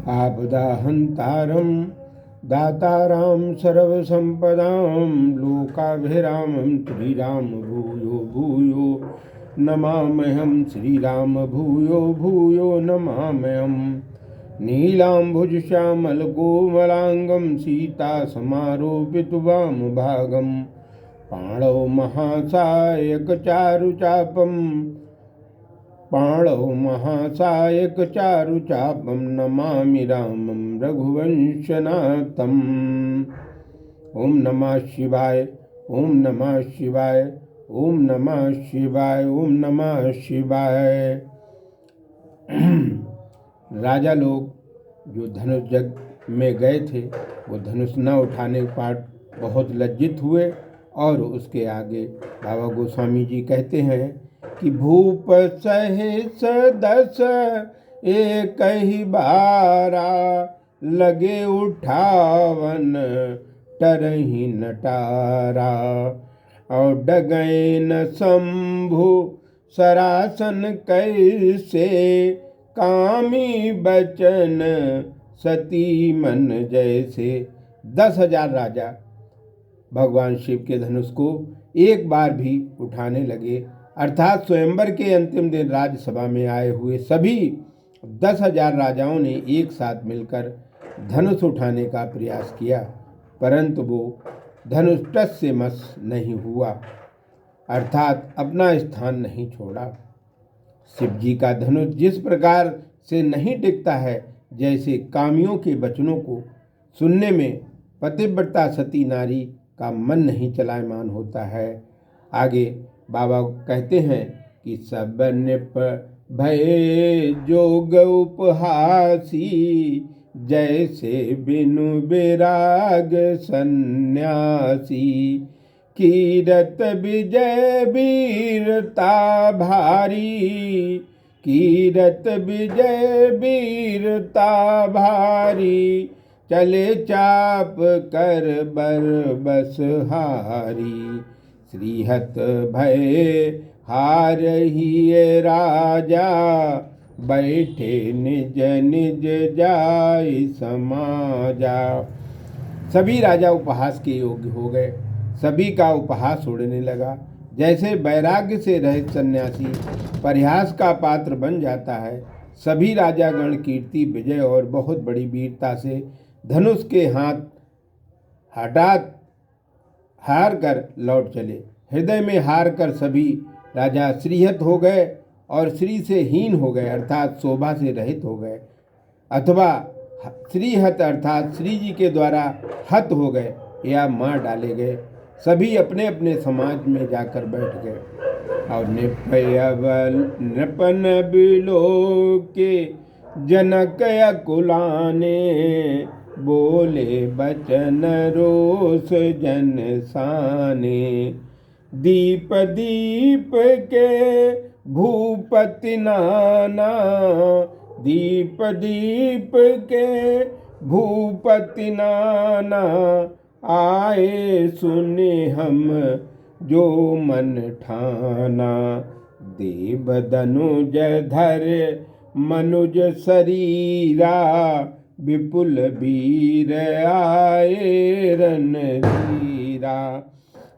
आपदाहन्तारं दातारां सर्वसम्पदां लोकाभिरामं श्रीराम भूयो भूयो नमाम्यहं श्रीराम भूयो भूयो नमाम्यहम्। नीलाम्बुजश्यामलकोमलाङ्गं सीतासमारोपितवामभागं पाणौ महासायकचारुचापं नमामि रामं रघुवंशनाथम्। ओम नमः शिवाय, ओम नमः शिवाय, ओम नमः शिवाय, ओम नमः शिवाय। राजा लोग जो धनुष जग में गए थे वो धनुष न उठाने पर बहुत लज्जित हुए और उसके आगे बाबा गोस्वामी जी कहते हैं कि भूप सहित दस एक ही बारा लगे उठावन टरही नटारा और डगए न शंभु सरासन कैसे कामी बचन सती मन जैसे। 10,000 राजा भगवान शिव के धनुष को एक बार भी उठाने लगे, अर्थात स्वयंवर के अंतिम दिन राज्यसभा में आए हुए सभी 10,000 राजाओं ने एक साथ मिलकर धनुष उठाने का प्रयास किया, परंतु वो धनुष टस से मस नहीं हुआ, अर्थात अपना स्थान नहीं छोड़ा। शिव जी का धनुष जिस प्रकार से नहीं टिकता है, जैसे कामियों के वचनों को सुनने में पतिव्रता सती नारी का मन नहीं चलायमान होता है। आगे बाबा कहते हैं कि सब निप भय जोग उपहासी जैसे बिनु विराग सन्यासी कीरत विजय वीरता भारी कीरत विजय वीरता भारी चले चाप कर बर बस हारी श्रीहत भय हार ही राजा बैठे निज निज जाय समाजा। सभी राजा उपहास के योग्य हो गए, सभी का उपहास उड़ने लगा। जैसे वैराग्य से रहित सन्यासी परिहास का पात्र बन जाता है, सभी राजागण कीर्ति विजय और बहुत बड़ी वीरता से धनुष के हाथ हठात हार कर लौट चले। हृदय में हार कर सभी राजा श्रीहत हो गए और श्री से हीन हो गए, अर्थात शोभा से रहित हो गए, अथवा श्रीहत अर्थात श्री जी के द्वारा हत हो गए या मार डाले गए। सभी अपने अपने समाज में जाकर बैठ गए और नृपन बिलो के जनक अकुलाने बोले बचन रोष जन साने दीप दीप के भूपति नाना दीप दीप के भूपति नाना आए सुने हम जो मन ठाना देव दनुज धर मनुज शरीरा विपुल वीर आए रणधीरा।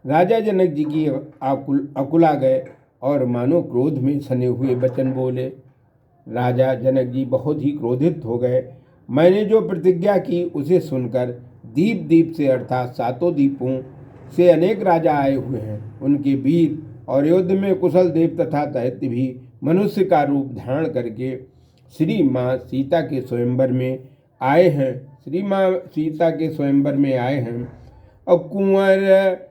राजा जनक जी की अकुला गए और मानो क्रोध में सने हुए वचन बोले। राजा जनक जी बहुत ही क्रोधित हो गए। मैंने जो प्रतिज्ञा की उसे सुनकर दीप दीप से अर्थात सातों दीपों से अनेक राजा आए हुए हैं, उनके वीर और युद्ध में कुशल देव तथा दैत्य भी मनुष्य का रूप धारण करके श्री माँ सीता के स्वयंवर में आए हैं, श्री माँ सीता के स्वयंवर में आए हैं। और कुंवर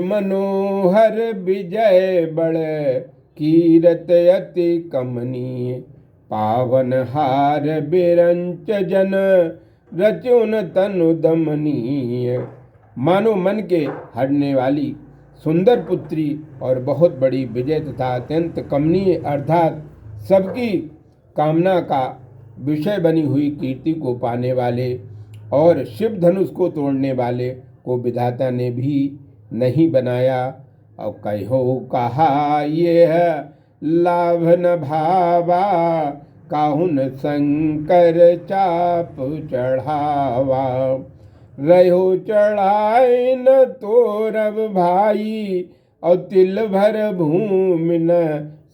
मनोहर विजय बड़ कीरत अति कमनीय पावन हार बिरंच जन रचुन तनु दमनीय। मानो मन के हरने वाली सुंदर पुत्री और बहुत बड़ी विजय तथा अत्यंत कमनीय अर्थात सबकी कामना का विषय बनी हुई कीर्ति को पाने वाले और शिव धनुष को तोड़ने वाले को विधाता ने भी नहीं बनाया। और कहो कहा ये है लाभ न भावा काहुन शंकर चाप चढ़ावा। रहो चढ़ाए न तोरब भाई, और तिल भर भूमि न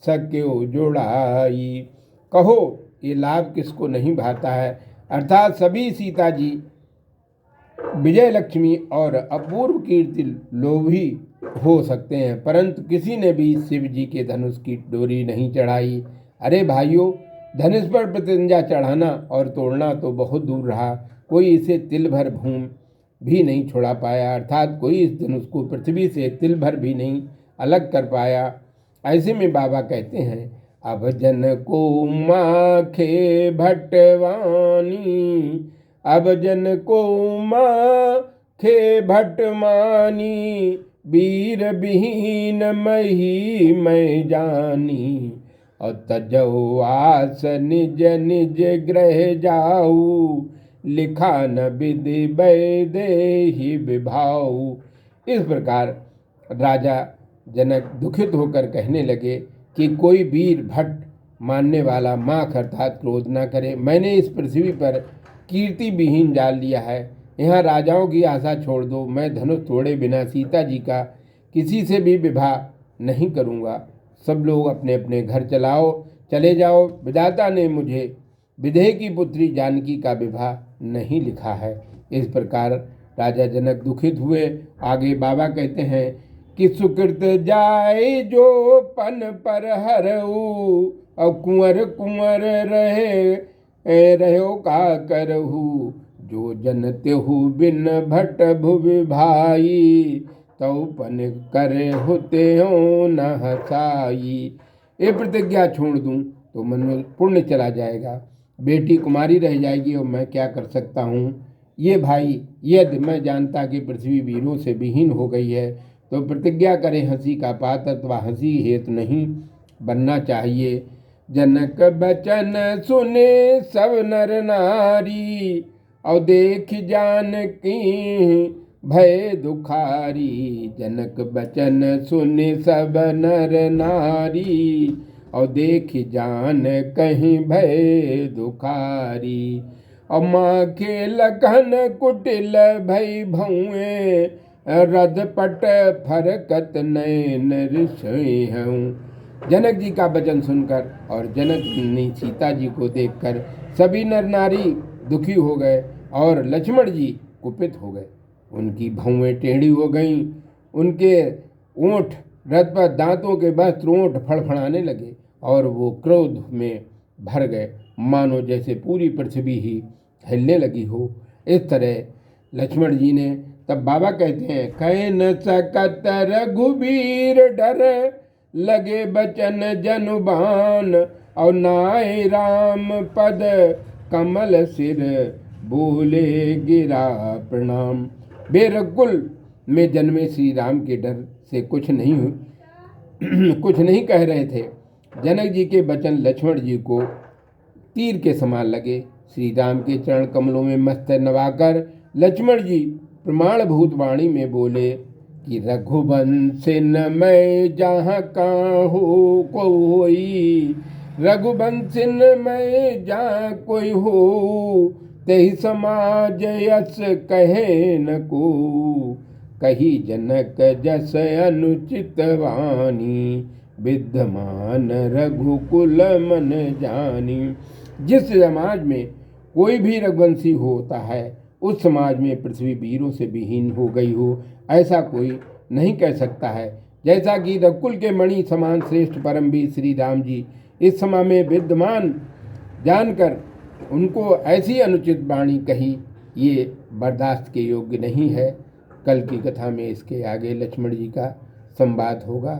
सक्यो जुड़ाई। कहो ये लाभ किसको नहीं भाता है। अर्थात सभी सीता जी विजय लक्ष्मी और अपूर्व कीर्ति लोभी हो सकते हैं, परंतु किसी ने भी शिव जी के धनुष की डोरी नहीं चढ़ाई। अरे भाइयों, धनुष पर प्रतिंजा चढ़ाना और तोड़ना तो बहुत दूर रहा, कोई इसे तिल भर भूमि भी नहीं छुड़ा पाया। अर्थात कोई इस धनुष को पृथ्वी से तिल भर भी नहीं अलग कर पाया। ऐसे में बाबा कहते हैं, अब जन को माखे भटवानी, अब जन को माखे भटमानी, वीर विहीन मही मैं जानी। और तजौ आस निज निज ग्रह जाऊ, लिखा न विधि वैदेही विभाऊ। इस प्रकार राजा जनक दुखित होकर कहने लगे कि कोई वीर भट्ट मानने वाला माख अर्थात क्रोध न करे। मैंने इस पृथ्वी पर कीर्ति विहीन डाल लिया है, यहाँ राजाओं की आशा छोड़ दो। मैं धनुष तोड़े बिना सीता जी का किसी से भी विवाह नहीं करूँगा। सब लोग अपने अपने घर चले जाओ। विधाता ने मुझे विदेह की पुत्री जानकी का विवाह नहीं लिखा है। इस प्रकार राजा जनक दुखित हुए। आगे बाबा कहते हैं कि सुकृत जाए जो पन पर हरऊ, और कुंवर कुंवर रहो का करहू। जो जन तेहु बिन भट भुवि भाई, तौ पन करे होते हो न हसाई। ये प्रतिज्ञा छोड़ दूं तो मन में पुण्य चला जाएगा, बेटी कुमारी रह जाएगी और मैं क्या कर सकता हूँ। ये भाई, यदि मैं जानता कि पृथ्वी वीरों से विहीन हो गई है तो प्रतिज्ञा करें हंसी का पात्र अथवा हंसी हेतु नहीं बनना चाहिए। जनक बचन सुने सब नर नारी, और देख जान की भय दुखारी। जनक बचन सुने सब नर नारी, और देख जान कहीं भय दुखारी। और माँ के लखन कुटिल भई भौए, रद पट फरकत नैन ऋषि हूँ। जनक जी का वचन सुनकर और जनक ने सीता जी को देखकर सभी नर नारी दुखी हो गए और लक्ष्मण जी कुपित हो गए। उनकी भौएं टेढ़ी हो गईं, उनके ओंठ रथ पर दांतों के वस्त्र ओंठ फड़फड़ाने लगे और वो क्रोध में भर गए, मानो जैसे पूरी पृथ्वी ही हिलने लगी हो। इस तरह लक्ष्मण जी ने, तब बाबा कहते हैं, कह न सकत रघुबीर डर, लगे बचन जनुबान। और नाय राम पद कमल सिर, बोले गिरा प्रणाम। बेरकुल में जन्मे श्री राम के डर से कुछ नहीं कह रहे थे। जनक जी के वचन लक्ष्मण जी को तीर के समान लगे। श्री राम के चरण कमलों में मस्तक नवाकर लक्ष्मण जी प्रमाणभूत वाणी में बोले कि रघुवंशिन मैं जहाँ काहू कोई, रघुवंशिन मैं जहाँ कोई हो, तेहि समाज यस कहे न को। कही जनक जस अनुचित वाणी, विद्यमान रघुकुल मन जानी। जिस समाज में कोई भी रघुवंशी होता है उस समाज में पृथ्वी वीरों से विहीन हो गई हो, ऐसा कोई नहीं कह सकता है। जैसा कि रघुकुल के मणि समान श्रेष्ठ परमवीर श्री राम जी इस समय में विद्यमान जानकर उनको ऐसी अनुचित वाणी कही, ये बर्दाश्त के योग्य नहीं है। कल की कथा में इसके आगे लक्ष्मण जी का संवाद होगा।